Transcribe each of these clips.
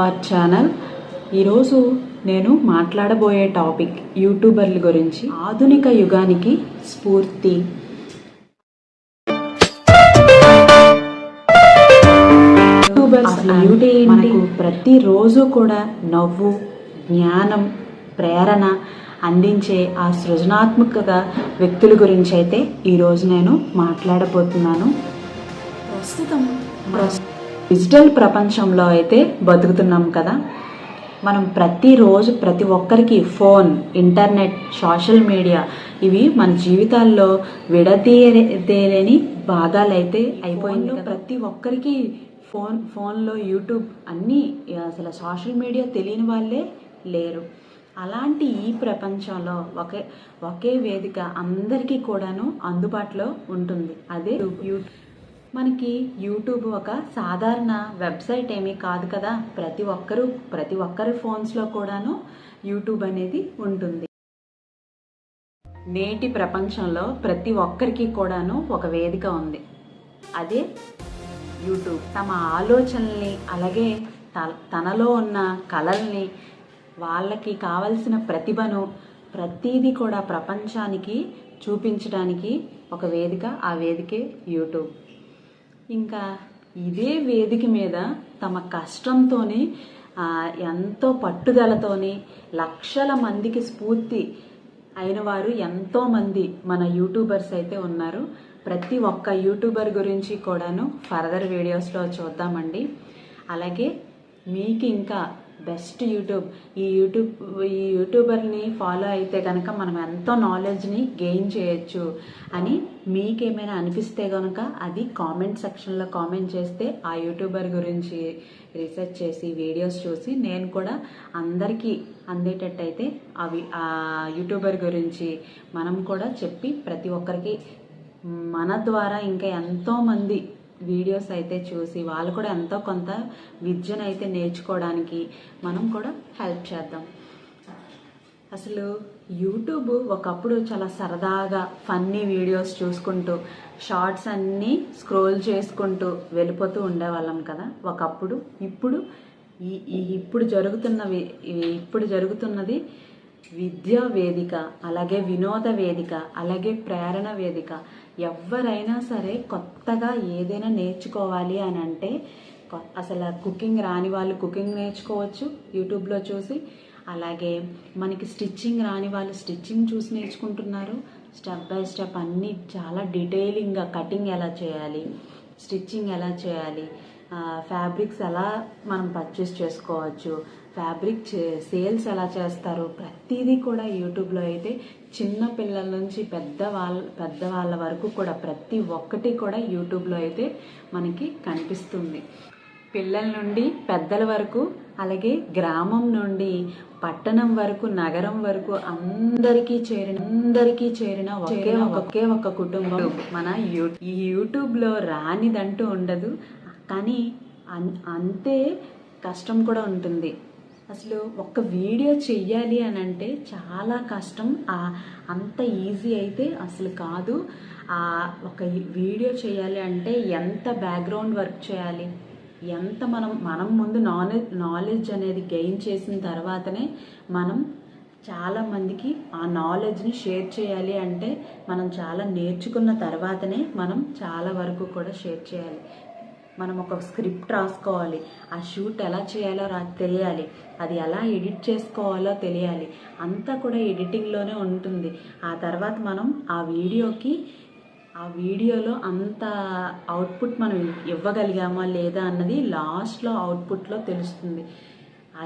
Our channel. ఈరోజు నేను మాట్లాడబోయే topic యూట్యూబర్ల గురించి. ఆధునిక యుగానికి స్ఫూర్తి. యూట్యూబర్స్ అంటే మనకు ప్రతిరోజు కూడా నవ్వు, జ్ఞానం, ప్రేరణ అందించే ఆ సృజనాత్మక వ్యక్తుల గురించి అయితే ఈరోజు నేను మాట్లాడబోతున్నాను. ప్రస్తుతం డిజిటల్ ప్రపంచంలో అయితే బతుకుతున్నాం కదా. మనం ప్రతిరోజు ప్రతి ఒక్కరికి ఫోన్, ఇంటర్నెట్, సోషల్ మీడియా ఇవి మన జీవితాల్లో విడదీయలేని భాగాలు అయితే అయిపోయింది. ప్రతి ఒక్కరికి ఫోన్లో యూట్యూబ్ అన్నీ, అసలు సోషల్ మీడియా తెలియని వాళ్ళే లేరు. అలాంటి ఈ ప్రపంచంలో ఒకే వేదిక అందరికీ కూడాను అందుబాటులో ఉంటుంది. అదే యూట్యూబ్. మనకి యూట్యూబ్ ఒక సాధారణ వెబ్సైట్ ఏమీ కాదు కదా. ప్రతి ఒక్కరి ఫోన్స్లో కూడాను యూట్యూబ్ అనేది ఉంటుంది. నేటి ప్రపంచంలో ప్రతి ఒక్కరికి కూడాను ఒక వేదిక ఉంది, అదే యూట్యూబ్. తమ ఆలోచనల్ని, అలాగే తనలో ఉన్న కళల్ని, వాళ్ళకి కావలసిన ప్రతిభను ప్రతిదీ కూడా ప్రపంచానికి చూపించడానికి ఒక వేదిక, ఆ వేదికే యూట్యూబ్. ఇంకా ఇదే వేదిక మీద తమ కష్టంతోని, ఎంతో పట్టుదలతోని లక్షల మందికి స్ఫూర్తి అయిన వారు ఎంతోమంది మన యూట్యూబర్స్ అయితే ఉన్నారు. ప్రతి ఒక్క యూట్యూబర్ గురించి కూడాను ఫర్దర్ వీడియోస్లో చూద్దామండి. అలాగే మీకు ఇంకా బెస్ట్ ఈ యూట్యూబర్ని ఫాలో అయితే కనుక మనం ఎంతో నాలెడ్జ్ని గెయిన్ చేయొచ్చు అని మీకేమైనా అనిపిస్తే కనుక అది కామెంట్ సెక్షన్లో కామెంట్ చేస్తే ఆ యూట్యూబర్ గురించి రీసెర్చ్ చేసి వీడియోస్ చూసి నేను కూడా అందరికీ అందేటట్టయితే ఆ యూట్యూబర్ గురించి మనం కూడా చెప్పి ప్రతి ఒక్కరికి మన ద్వారా ఇంకా ఎంతోమంది వీడియోస్ అయితే చూసి వాళ్ళు కూడా ఎంతో కొంత విద్యను అయితే నేర్చుకోవడానికి మనం కూడా హెల్ప్ చేద్దాం. అసలు యూట్యూబ్ ఒకప్పుడు చాలా సరదాగా ఫన్నీ వీడియోస్ చూసుకుంటూ షార్ట్స్ అన్నీ స్క్రోల్ చేసుకుంటూ వెళ్ళిపోతూ ఉండేవాళ్ళం కదా ఒకప్పుడు. ఇప్పుడు జరుగుతున్నది విద్యా వేదిక, అలాగే వినోద వేదిక, అలాగే ప్రేరణ వేదిక. ఎవరైనా సరే కొత్తగా ఏదైనా నేర్చుకోవాలి అని అంటే, అసలు కుకింగ్ రాని వాళ్ళు కుకింగ్ నేర్చుకోవచ్చు యూట్యూబ్లో చూసి. అలాగే మనకి స్టిచ్చింగ్ రాని వాళ్ళు స్టిచ్చింగ్ చూసి నేర్చుకుంటున్నారు. స్టెప్ బై స్టెప్ అన్నీ చాలా డీటెయిలింగ్గా కటింగ్ ఎలా చేయాలి, స్టిచ్చింగ్ ఎలా చేయాలి, ఫ్యాబ్రిక్స్ ఎలా మనం పర్చేస్ చేసుకోవచ్చు, ఫ్యాబ్రిక్ సేల్స్ ఎలా చేస్తారు, ప్రతిదీ కూడా యూట్యూబ్లో అయితే చిన్న పిల్లల నుంచి పెద్దవాళ్ళ వరకు కూడా ప్రతి ఒక్కటి కూడా యూట్యూబ్లో అయితే మనకి కనిపిస్తుంది. పిల్లల నుండి పెద్దల వరకు, అలాగే గ్రామం నుండి పట్టణం వరకు, నగరం వరకు అందరికీ చేరిన ఒకే ఒక కుటుంబం మన ఈ యూట్యూబ్లో. రానిదంటూ ఉండదు, కానీ అంతే కష్టం కూడా ఉంటుంది. అసలు ఒక వీడియో చెయ్యాలి అని అంటే చాలా కష్టం. అంత ఈజీ అయితే అసలు కాదు. ఒక వీడియో చేయాలి అంటే ఎంత బ్యాక్గ్రౌండ్ వర్క్ చేయాలి, ఎంత మనం ముందు నాలెడ్జ్ అనేది గెయిన్ చేసిన తర్వాతనే మనం చాలా మందికి ఆ నాలెడ్జ్ని షేర్ చేయాలి. అంటే మనం చాలా నేర్చుకున్న తర్వాతనే మనం చాలా వరకు కూడా షేర్ చేయాలి. మనం ఒక స్క్రిప్ట్ రాసుకోవాలి, ఆ షూట్ ఎలా చేయాలో తెలియాలి, అది ఎలా ఎడిట్ చేసుకోవాలో తెలియాలి. అంతా కూడా ఎడిటింగ్లోనే ఉంటుంది. ఆ తర్వాత మనం ఆ వీడియోలో అంత అవుట్పుట్ మనం ఇవ్వగలిగామా లేదా అన్నది లాస్ట్లో అవుట్పుట్లో తెలుస్తుంది.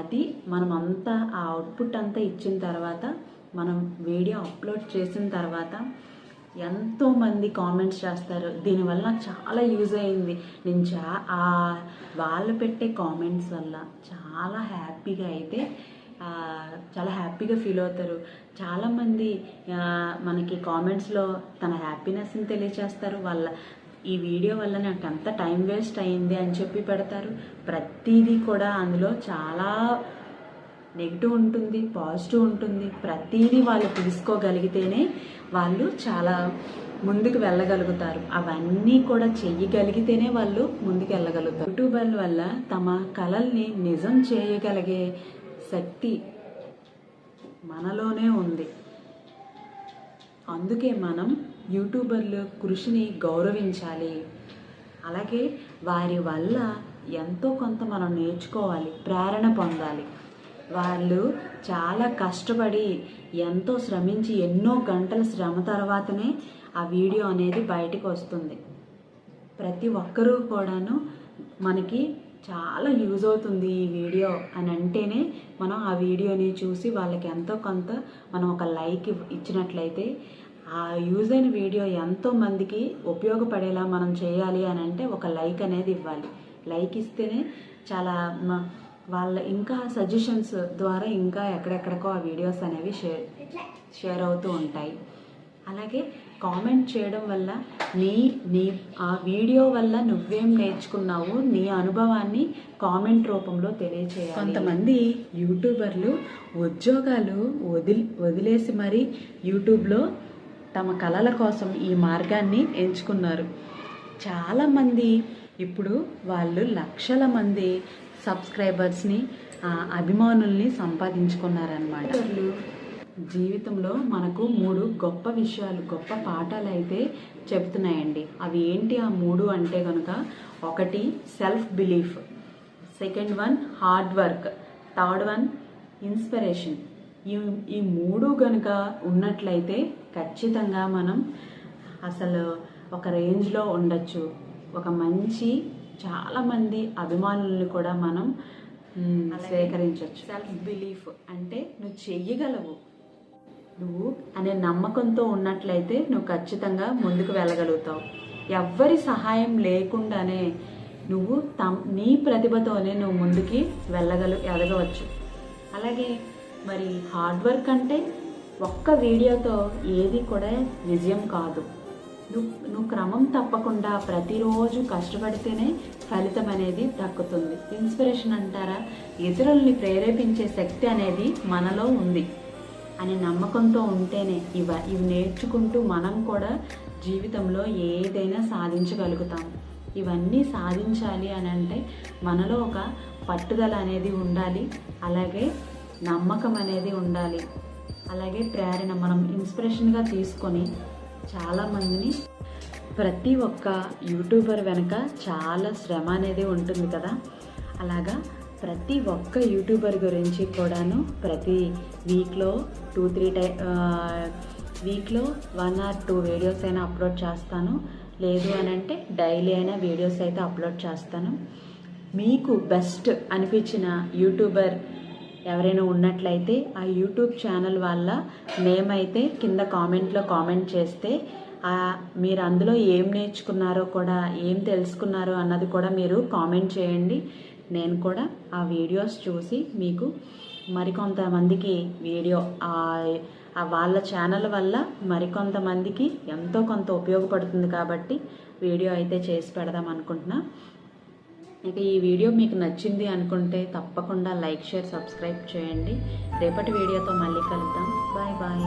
అది మనం అంతా ఆ అవుట్పుట్ అంతా ఇచ్చిన తర్వాత మనం వీడియో అప్లోడ్ చేసిన తర్వాత ఎంతోమంది కామెంట్స్ చేస్తారు. దీనివల్ల నాకు చాలా యూజ్ అయింది. వాళ్ళు పెట్టే కామెంట్స్ వల్ల చాలా హ్యాపీగా ఫీల్ అవుతారు. చాలామంది మనకి కామెంట్స్లో తన హ్యాపీనెస్ని తెలియచేస్తారు. ఈ వీడియో వల్ల నాకు ఎంత టైం వేస్ట్ అయింది అని చెప్పి పెడతారు. ప్రతిదీ కూడా అందులో చాలా నెగిటివ్ ఉంటుంది, పాజిటివ్ ఉంటుంది. ప్రతిదీ వాళ్ళు తీసుకోగలిగితేనే వాళ్ళు చాలా ముందుకు వెళ్ళగలుగుతారు. అవన్నీ కూడా చెయ్యగలిగితేనే వాళ్ళు ముందుకు వెళ్ళగలుగుతారు. యూట్యూబర్ల వల్ల తమ కళల్ని నిజం చేయగలిగే శక్తి మనలోనే ఉంది. అందుకే మనం యూట్యూబర్ల కృషిని గౌరవించాలి. అలాగే వారి వల్ల ఎంతో కొంత మనం నేర్చుకోవాలి, ప్రేరణ పొందాలి. వాళ్ళు చాలా కష్టపడి ఎంతో శ్రమించి ఎన్నో గంటల శ్రమ తర్వాతనే ఆ వీడియో అనేది బయటకు వస్తుంది. ప్రతి ఒక్కరూ కూడాను మనకి చాలా యూజ్ అవుతుంది ఈ వీడియో అని అంటేనే మనం ఆ వీడియోని చూసి వాళ్ళకి ఎంతో కొంత మనం ఒక లైక్ ఇచ్చినట్లయితే ఆ యూజ్ అయిన వీడియో ఎంతో మందికి ఉపయోగపడేలా మనం చేయాలి అని అంటే ఒక లైక్ అనేది ఇవ్వాలి. లైక్ ఇస్తేనే చాలా వాళ్ళ ఇంకా సజెషన్స్ ద్వారా ఇంకా ఎక్కడెక్కడికో ఆ వీడియోస్ అనేవి షేర్ అవుతూ ఉంటాయి. అలాగే కామెంట్ చేయడం వల్ల నీ ఆ వీడియో వల్ల నువ్వేం నేర్చుకున్నావు, నీ అనుభవాన్ని కామెంట్ రూపంలో తెలియచేయాలి. కొంతమంది యూట్యూబర్లు ఉద్యోగాలు వదిలేసి మరీ యూట్యూబ్లో తమ కళల కోసం ఈ మార్గాన్ని ఎంచుకున్నారు. చాలామంది ఇప్పుడు వాళ్ళు లక్షల మంది సబ్స్క్రైబర్స్ని, అభిమానుల్ని సంపాదించుకున్నారనమాట. జీవితంలో మనకు 3 గొప్ప విషయాలు, గొప్ప పాఠాలు అయితే చెప్తున్నాయండి. అవి ఏంటి ఆ 3 అంటే కనుక, 1 self belief, second one hard work, third one inspiration. ఈ 3 కనుక ఉన్నట్లయితే ఖచ్చితంగా మనం అసలు ఒక రేంజ్లో ఉండొచ్చు. ఒక మంచి చాలామంది అభిమానుల్ని కూడా మనం స్వీకరించవచ్చు. సెల్ఫ్ బిలీఫ్ అంటే నువ్వు చెయ్యగలవు, నువ్వు అనే నమ్మకంతో ఉన్నట్లయితే నువ్వు ఖచ్చితంగా ముందుకు వెళ్ళగలుగుతావు. ఎవ్వరి సహాయం లేకుండానే నువ్వు నీ ప్రతిభతోనే నువ్వు ముందుకి ఎదగవచ్చు. అలాగే మరి హార్డ్ వర్క్ అంటే ఒక్క వీడియోతో ఏది కూడా విజయం కాదు. నువ్వు క్రమం తప్పకుండా ప్రతిరోజు కష్టపడితేనే ఫలితం అనేది దక్కుతుంది. ఇన్స్పిరేషన్ అంటారా, ఇతరుల్ని ప్రేరేపించే శక్తి అనేది మనలో ఉంది అనే నమ్మకంతో ఉంటేనే ఇవి నేర్చుకుంటూ మనం కూడా జీవితంలో ఏదైనా సాధించగలుగుతాం. ఇవన్నీ సాధించాలి అని అంటే మనలో ఒక పట్టుదల అనేది ఉండాలి, అలాగే నమ్మకం అనేది ఉండాలి, అలాగే ప్రేరణ మనం ఇన్స్పిరేషన్గా తీసుకొని చాలామందిని. ప్రతి ఒక్క యూట్యూబర్ వెనుక చాలా శ్రమ అనేది ఉంటుంది కదా. అలాగా ప్రతి ఒక్క యూట్యూబర్ గురించి కూడాను ప్రతి వీక్లో 1 or 2 వీడియోస్ అయినా అప్లోడ్ చేస్తాను. లేదు అని అంటే డైలీ అయినా వీడియోస్ అయితే అప్లోడ్ చేస్తాను. మీకు బెస్ట్ అనిపించిన యూట్యూబర్ ఎవరైనా ఉన్నట్లయితే ఆ యూట్యూబ్ ఛానల్ వాళ్ళ నేమ్ అయితే కింద కామెంట్లో కామెంట్ చేస్తే మీరు అందులో ఏం నేర్చుకున్నారో కూడా, ఏం తెలుసుకున్నారో అన్నది కూడా మీరు కామెంట్ చేయండి. నేను కూడా ఆ వీడియోస్ చూసి మీకు మరికొంతమందికి వాళ్ళ ఛానల్ వల్ల మరికొంతమందికి ఎంతో కొంత ఉపయోగపడుతుంది కాబట్టి వీడియో అయితే చేసి పెడదాం అనుకుంటున్నా. ఇక ఈ వీడియో మీకు నచ్చింది అనుకుంటే తప్పకుండా లైక్, షేర్, సబ్స్క్రైబ్ చేయండి. రేపటి వీడియోతో మళ్ళీ కలుద్దాం. Bye bye.